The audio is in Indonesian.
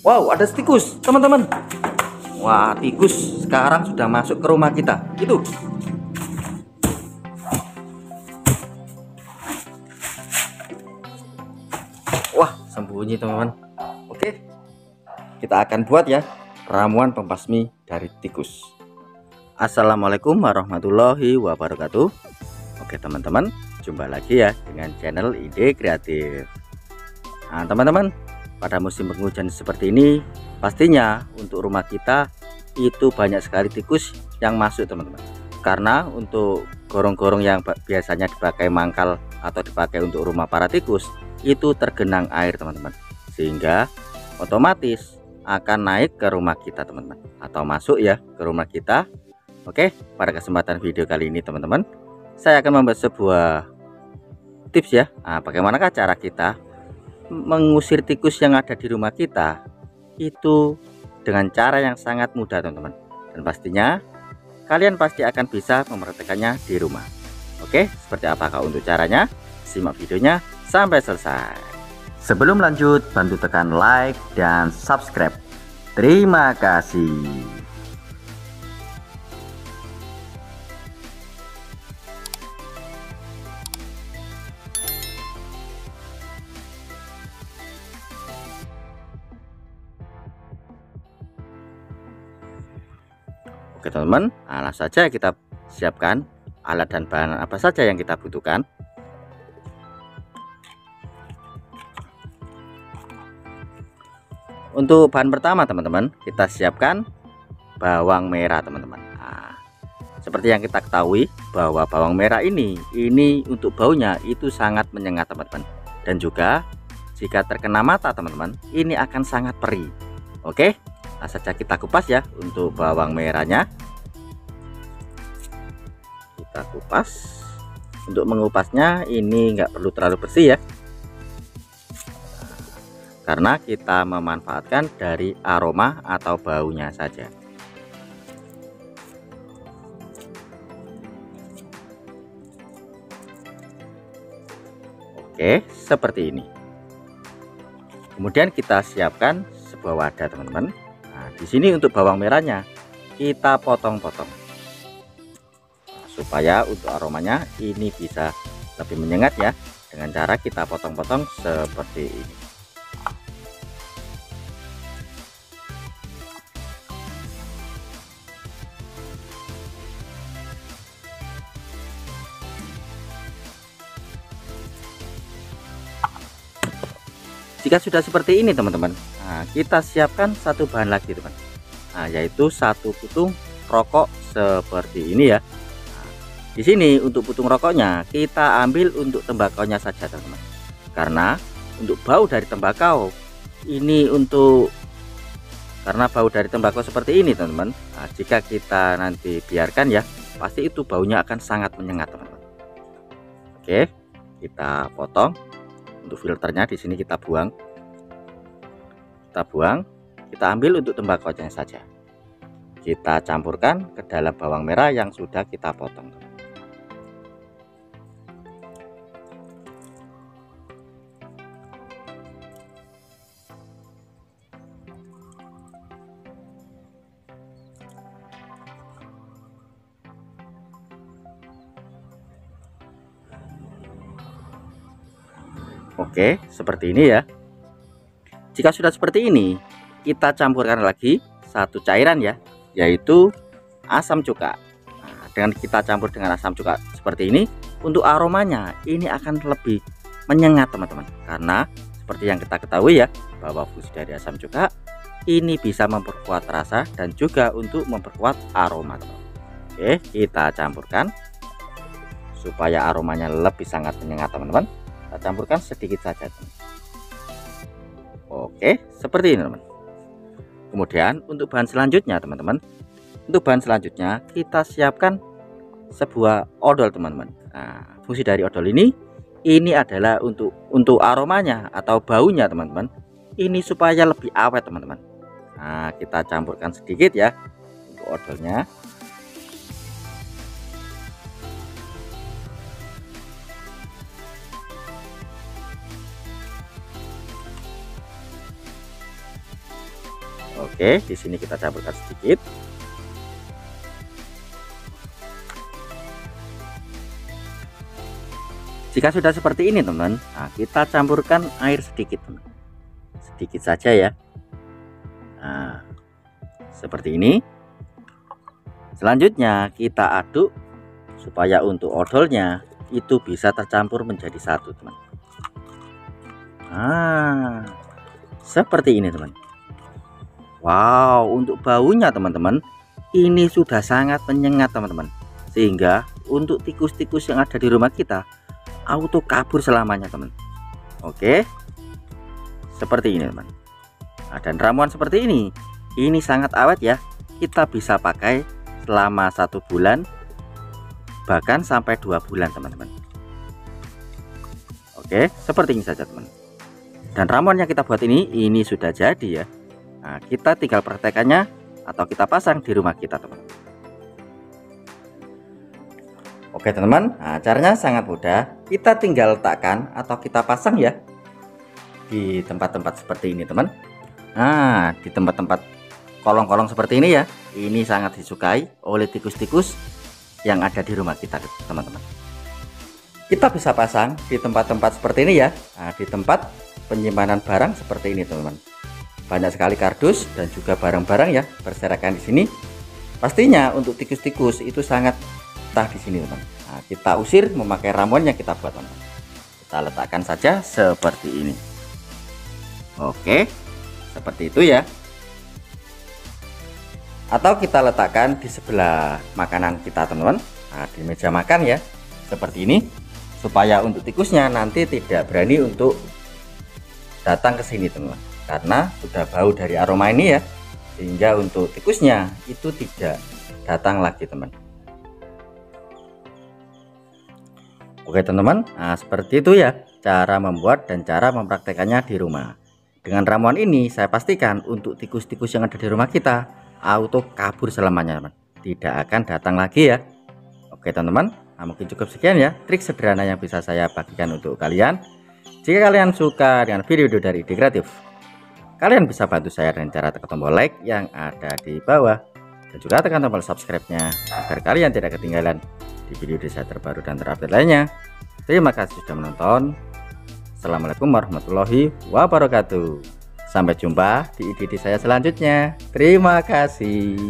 Wow, ada tikus, teman-teman. Wah, tikus sekarang sudah masuk ke rumah kita. Itu. Wah, sembunyi, teman-teman. Oke, kita akan buat ya ramuan pembasmi dari tikus. Assalamualaikum warahmatullahi wabarakatuh. Oke, teman-teman, jumpa lagi ya dengan channel Ide Kreatif. Nah, teman-teman, pada musim penghujan seperti ini, pastinya untuk rumah kita itu banyak sekali tikus yang masuk, teman-teman. Karena untuk gorong-gorong yang biasanya dipakai mangkal atau dipakai untuk rumah para tikus itu tergenang air, teman-teman, sehingga otomatis akan naik ke rumah kita, teman-teman, atau masuk ya ke rumah kita. Oke, pada kesempatan video kali ini, teman-teman, saya akan membuat sebuah tips ya. Nah, bagaimanakah cara kita mengusir tikus yang ada di rumah kita itu dengan cara yang sangat mudah, teman-teman, dan pastinya kalian pasti akan bisa mempraktekannya di rumah. Oke, seperti apakah untuk caranya? Simak videonya sampai selesai. Sebelum lanjut, bantu tekan like dan subscribe. Terima kasih. Oke, teman-teman, langsung saja kita siapkan alat dan bahan apa saja yang kita butuhkan. Untuk bahan pertama, teman-teman, kita siapkan bawang merah, teman-teman. Nah, seperti yang kita ketahui bahwa bawang merah ini untuk baunya itu sangat menyengat, teman-teman, dan juga jika terkena mata, teman-teman, ini akan sangat perih. Oke, langsung saja kita kupas ya. Untuk bawang merahnya kita kupas. Untuk mengupasnya ini nggak perlu terlalu bersih ya, karena kita memanfaatkan dari aroma atau baunya saja. Oke, seperti ini. Kemudian kita siapkan sebuah wadah, teman-teman. Nah, di sini untuk bawang merahnya kita potong-potong supaya untuk aromanya ini bisa lebih menyengat ya, dengan cara kita potong-potong seperti ini. Jika sudah seperti ini, teman-teman, nah, kita siapkan satu bahan lagi, teman. Nah, yaitu satu putung rokok seperti ini ya. Nah, di sini untuk putung rokoknya kita ambil untuk tembakonya saja, teman-teman. Karena untuk bau dari tembakau ini karena bau dari tembakau seperti ini, teman-teman. Nah, jika kita nanti biarkan ya, pasti itu baunya akan sangat menyengat, teman-teman. Oke, kita potong. Untuk filternya di sini kita buang, kita ambil untuk tembakonya saja. Kita campurkan ke dalam bawang merah yang sudah kita potong. Oke, seperti ini ya. Jika sudah seperti ini, kita campurkan lagi satu cairan ya, yaitu asam cuka. Nah, dengan kita campur dengan asam cuka seperti ini, untuk aromanya ini akan lebih menyengat, teman-teman. Karena seperti yang kita ketahui ya, bahwa fungsi dari asam cuka ini bisa memperkuat rasa dan juga untuk memperkuat aroma, teman-teman. Oke, kita campurkan supaya aromanya lebih sangat menyengat, teman-teman. Kita campurkan sedikit saja, teman. Oke, seperti ini, teman. Kemudian untuk bahan selanjutnya, teman-teman, kita siapkan sebuah odol, teman-teman. Nah, fungsi dari odol ini adalah untuk aromanya atau baunya, teman-teman, ini supaya lebih awet, teman-teman. Nah, kita campurkan sedikit ya untuk odolnya. Oke, di sini kita campurkan sedikit. Jika sudah seperti ini teman, nah kita campurkan air sedikit teman, sedikit saja ya. Nah, seperti ini. Selanjutnya kita aduk supaya untuk odolnya itu bisa tercampur menjadi satu teman. Nah, seperti ini teman. Wow, untuk baunya teman-teman, ini sudah sangat menyengat teman-teman, sehingga untuk tikus-tikus yang ada di rumah kita auto kabur selamanya teman. Oke, seperti ini teman. Nah, dan ramuan seperti ini sangat awet ya, kita bisa pakai selama 1 bulan bahkan sampai 2 bulan teman-teman. Oke, seperti ini saja teman. Dan ramuan yang kita buat ini sudah jadi ya. Nah, kita tinggal praktekannya atau kita pasang di rumah kita teman. Oke teman-teman, nah, caranya sangat mudah. Kita tinggal letakkan atau kita pasang ya di tempat-tempat seperti ini teman. Nah, di tempat-tempat kolong-kolong seperti ini ya, ini sangat disukai oleh tikus-tikus yang ada di rumah kita teman-teman. Kita bisa pasang di tempat-tempat seperti ini ya. Nah, di tempat penyimpanan barang seperti ini teman-teman. Banyak sekali kardus dan juga barang-barang ya berserakan di sini. Pastinya untuk tikus-tikus itu sangat betah di sini teman. Nah, kita usir memakai ramuan yang kita buat teman. Kita letakkan saja seperti ini. Oke, seperti itu ya. Atau kita letakkan di sebelah makanan kita teman-teman. Nah, di meja makan ya, seperti ini, supaya untuk tikusnya nanti tidak berani untuk datang ke sini teman-teman, karena sudah bau dari aroma ini ya, sehingga untuk tikusnya itu tidak datang lagi teman. Oke teman-teman, nah seperti itu ya cara membuat dan cara mempraktekannya di rumah. Dengan ramuan ini saya pastikan untuk tikus-tikus yang ada di rumah kita auto kabur selamanya teman, tidak akan datang lagi ya. Oke teman-teman, nah mungkin cukup sekian ya trik sederhana yang bisa saya bagikan untuk kalian. Jika kalian suka dengan video dari Ide Kreatif, kalian bisa bantu saya dengan cara tekan tombol like yang ada di bawah, dan juga tekan tombol subscribe-nya agar kalian tidak ketinggalan di video saya terbaru dan terupdate lainnya. Terima kasih sudah menonton. Assalamualaikum warahmatullahi wabarakatuh. Sampai jumpa di ide saya selanjutnya. Terima kasih.